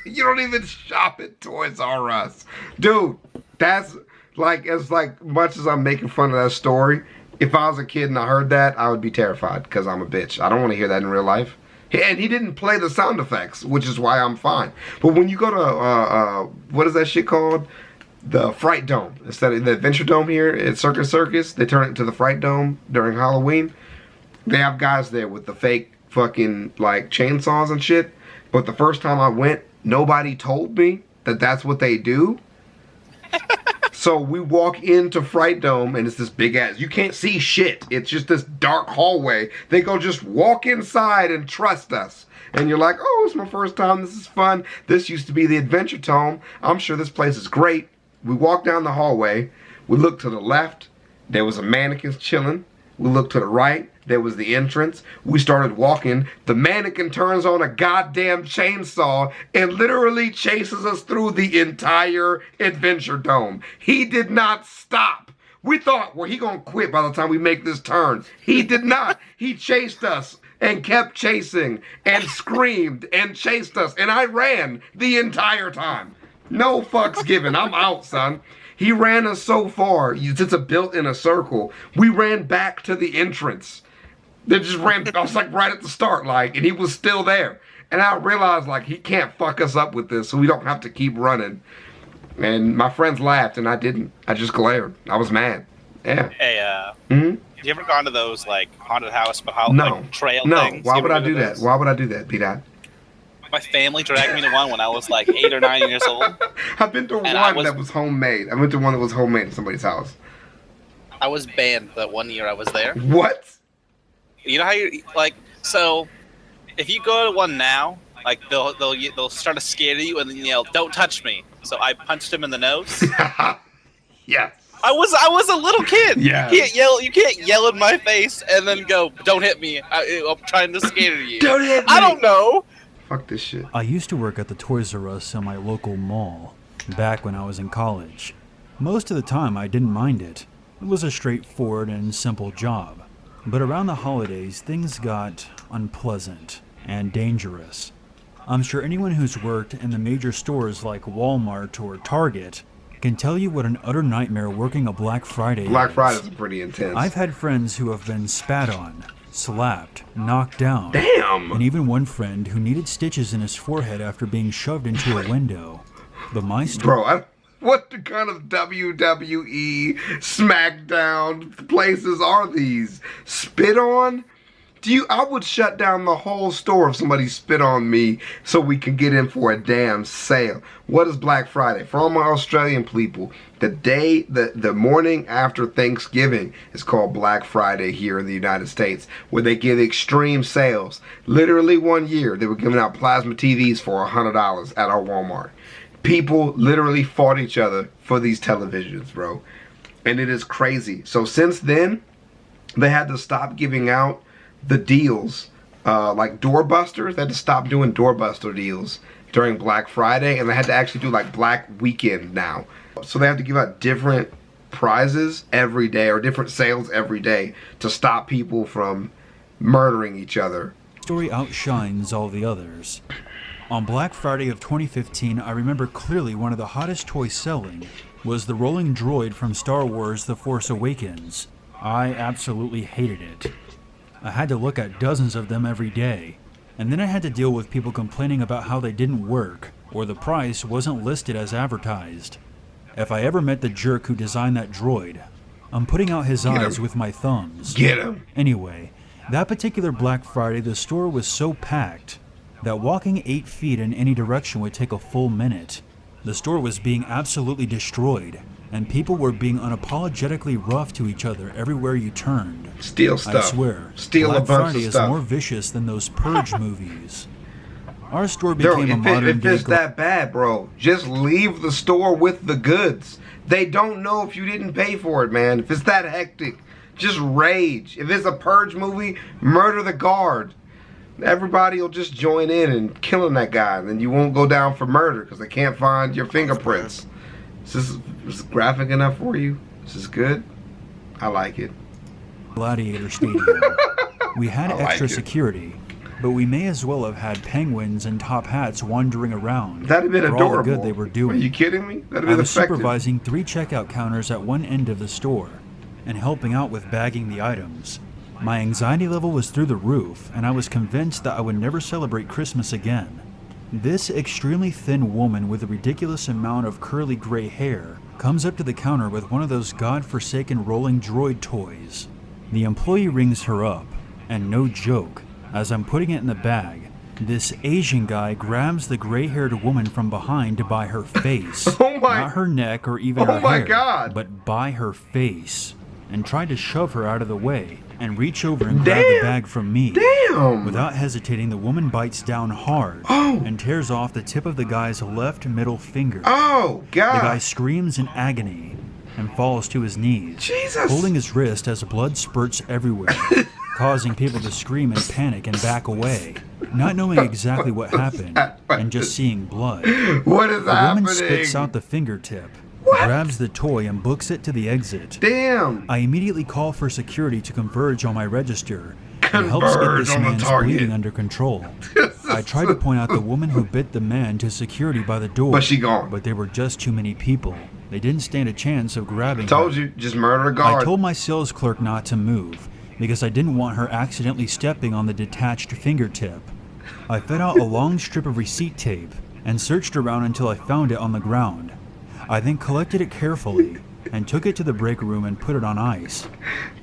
You don't even shop at Toys R Us. Dude, that's like, as like much as I'm making fun of that story, if I was a kid and I heard that, I would be terrified because I'm a bitch. I don't want to hear that in real life. And he didn't play the sound effects, which is why I'm fine. But when you go to, what is that shit called? The Fright Dome. Instead of the Adventure Dome here at Circus, they turn it into the Fright Dome during Halloween. They have guys there with the fake fucking, like, chainsaws and shit. But the first time I went, nobody told me that that's what they do. So we walk into Fright Dome, and it's this big ass, you can't see shit. It's just this dark hallway. They go, just walk inside and trust us. And you're like, oh, it's my first time. This is fun. This used to be the Adventure Dome. I'm sure this place is great. We walk down the hallway. We look to the left. There was a mannequin chilling. We looked to the right. There was the entrance. We started walking. The mannequin turns on a goddamn chainsaw and literally chases us through the entire Adventure Dome. He did not stop. We thought, well, he gonna quit by the time we make this turn. He did not. He chased us and kept chasing and screamed and chased us. And I ran the entire time. No fucks given. I'm out, son. He ran us so far. It's built in a circle. We ran back to the entrance. They just ran, I was like right at the start, like, and he was still there. And I realized, like, he can't fuck us up with this, so we don't have to keep running. And my friends laughed, and I didn't. I just glared. I was mad. Yeah. Hey, have you ever gone to those, like, haunted house, like, trail things? No, why would I do that? Why would I do that, P-Dot? My family dragged me to one when I was, like, 8 or 9 years old. I've been to one that was homemade. I went to one that was homemade at somebody's house. I was banned that one year I was there. What? You know how you, like, so, if you go to one now, like, they'll start to scare you and then yell, "Don't touch me." So I punched him in the nose. Yes. I was a little kid. Yeah. You can't yell in my face and then go, "Don't hit me. I'm trying to scare you." Don't hit me. I don't know. Fuck this shit. I used to work at the Toys R Us in my local mall, back when I was in college. Most of the time I didn't mind it. It was a straightforward and simple job. But around the holidays, things got unpleasant and dangerous. I'm sure anyone who's worked in the major stores like Walmart or Target can tell you what an utter nightmare working a Black Friday is. Black Fridays are pretty intense. I've had friends who have been spat on, slapped, knocked down. Damn! And even one friend who needed stitches in his forehead after being shoved into a window. But my story... Bro, what kind of WWE SmackDown places are these? Spit on? I would shut down the whole store if somebody spit on me so we can get in for a damn sale. What is Black Friday? For all my Australian people, the morning after Thanksgiving is called Black Friday here in the United States, where they give extreme sales. Literally one year, they were giving out plasma TVs for $100 at our Walmart. People literally fought each other for these televisions, bro. And it is crazy. So since then, they had to stop giving out the deals, like doorbusters. They had to stop doing doorbuster deals during Black Friday, and they had to actually do like Black Weekend now. So they have to give out different prizes every day, or different sales every day, to stop people from murdering each other. The story outshines all the others. On Black Friday of 2015, I remember clearly one of the hottest toys selling was the rolling droid from Star Wars The Force Awakens. I absolutely hated it. I had to look at dozens of them every day, and then I had to deal with people complaining about how they didn't work, or the price wasn't listed as advertised. If I ever met the jerk who designed that droid, I'm putting out his eyes with my thumbs. Get him! Anyway, that particular Black Friday, the store was so packed that walking 8 feet in any direction would take a full minute. The store was being absolutely destroyed, and people were being unapologetically rough to each other everywhere you turned. Steal stuff. I swear, Steal Black a bunch Friday of is stuff. more vicious than those Purge movies. Our store became a modern if day... it's that bad, bro, just leave the store with the goods. They don't know if you didn't pay for it, man. If it's that hectic, just rage. If it's a Purge movie, murder the guard. Everybody will just join in and killing that guy, and then you won't go down for murder because they can't find your fingerprints. Is this graphic enough for you? Is this good? I like it. Gladiator Stadium. We had extra security, but we may as well have had penguins and top hats wandering around. That'd have been for adorable. all the good they were doing. Are you kidding me? That'd have I been was effective. supervising 3 checkout counters at one end of the store and helping out with bagging the items. My anxiety level was through the roof, and I was convinced that I would never celebrate Christmas again. This extremely thin woman with a ridiculous amount of curly gray hair comes up to the counter with one of those god-forsaken rolling droid toys. The employee rings her up, and no joke, as I'm putting it in the bag, this Asian guy grabs the gray-haired woman from behind by her face. Not her neck or even her hair, God. but by her face, and tried to shove her out of the way and reach over and grab the bag from me. Damn! Without hesitating, the woman bites down hard and tears off the tip of the guy's left middle finger. Oh, God! The guy screams in agony and falls to his knees, Jesus! holding his wrist as blood spurts everywhere, causing people to scream in panic and back away, not knowing exactly what happened and just seeing blood. What is the happening? The woman spits out the fingertip, grabs the toy and books it to the exit. Damn! I immediately call for security to converge on my register and helps get this man's bleeding under control. I tried to point out the woman who bit the man to security by the door, but she gone. But there were just too many people. They didn't stand a chance of grabbing Told her. you, just murder a guard. I told my sales clerk not to move because I didn't want her accidentally stepping on the detached fingertip. I fed out a long strip of receipt tape and searched around until I found it on the ground. I then collected it carefully and took it to the break room and put it on ice.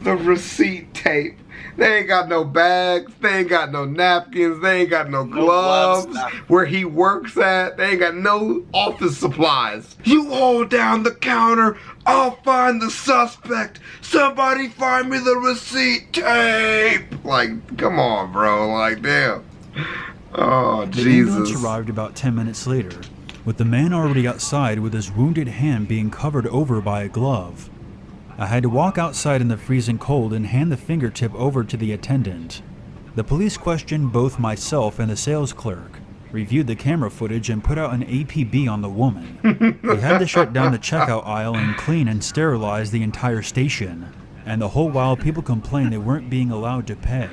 The receipt tape. They ain't got no bags. They ain't got no napkins. They ain't got no gloves. Where he works at, they ain't got no office supplies. You hold down the counter. I'll find the suspect. Somebody find me the receipt tape. Like, come on, bro. Like, damn. Oh, Jesus. The ambulance arrived about 10 minutes later, with the man already outside with his wounded hand being covered over by a glove. I had to walk outside in the freezing cold and hand the fingertip over to the attendant. The police questioned both myself and the sales clerk, reviewed the camera footage and put out an APB on the woman. We had to shut down the checkout aisle and clean and sterilize the entire station, and the whole while people complained they weren't being allowed to pay.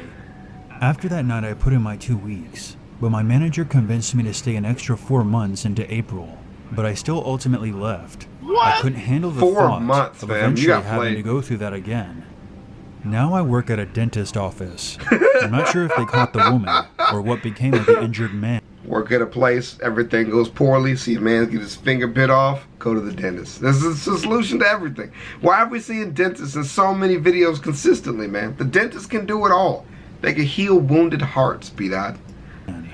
After that night I put in my 2 weeks, but my manager convinced me to stay an extra 4 months into April, but I still ultimately left. I couldn't handle the 4 thought months, of man. eventually You got having played. to go through that again. Now I work at a dentist office. I'm not sure if they caught the woman or what became of the injured man. Work at a place, everything goes poorly, see a man get his finger bit off, go to the dentist. This is the solution to everything. Why are we seeing dentists in so many videos consistently, man? The dentist can do it all. They can heal wounded hearts, B-Dot.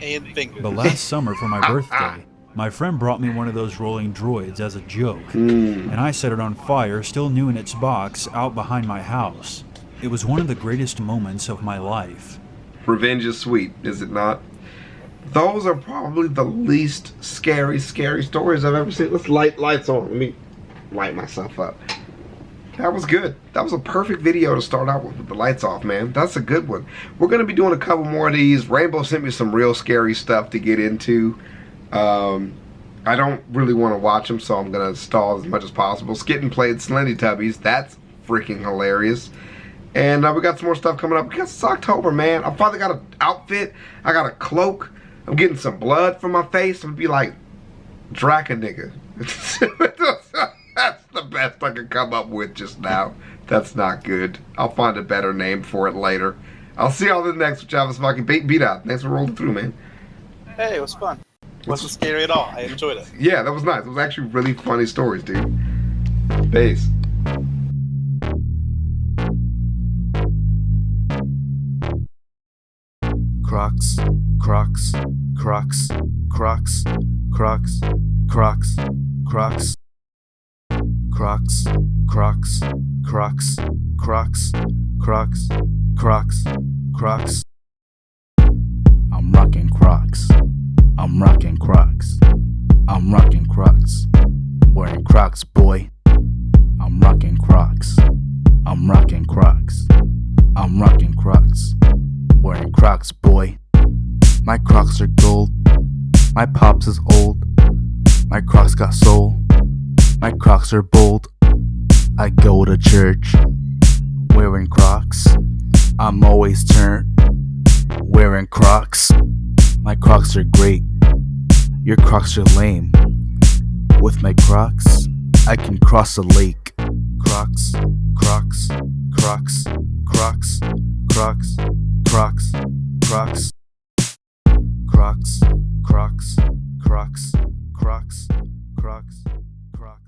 And fingers. But last summer for my birthday, my friend brought me one of those rolling droids as a joke, and I set it on fire, still new in its box, out behind my house. It was one of the greatest moments of my life. Revenge is sweet, is it not? Those are probably the least scary stories I've ever seen. Let's lights on. Let me light myself up. That was good. That was a perfect video to start out with the lights off, man. That's a good one. We're going to be doing a couple more of these. Rainbow sent me some real scary stuff to get into. I don't really want to watch them, so I'm going to stall as much as possible. Skitten played Slendy Tubbies. That's freaking hilarious. And we got some more stuff coming up because it's October, man. I finally got an outfit. I got a cloak. I'm getting some blood from my face. I'm going to be like Draca nigga. That's the best I could come up with just now. That's not good. I'll find a better name for it later. I'll see y'all in the next ChavezzSlovakia beat out. Thanks for rolling through, man. Hey, it was fun. It wasn't scary at all. I enjoyed it. Yeah, that was nice. It was actually really funny stories, dude. Peace. Crocs, Crocs, Crocs, Crocs, Crocs, Crocs, Crocs, Crocs, Crocs, Crocs, Crocs, Crocs, Crocs, Crocs. I'm rocking Crocs. I'm rocking Crocs. I'm rocking Crocs. Wearing Crocs, boy. I'm rocking Crocs. I'm rocking Crocs. I'm rocking Crocs. Wearing Crocs, boy. My Crocs are gold. My pops is old. My Crocs got soul. My Crocs are bold. I go to church wearing Crocs. I'm always turned wearing Crocs. My Crocs are great. Your Crocs are lame. With my Crocs, I can cross a lake. Crocs, Crocs, Crocs, Crocs, Crocs, Crocs, Crocs, Crocs, Crocs, Crocs, Crocs, Crocs.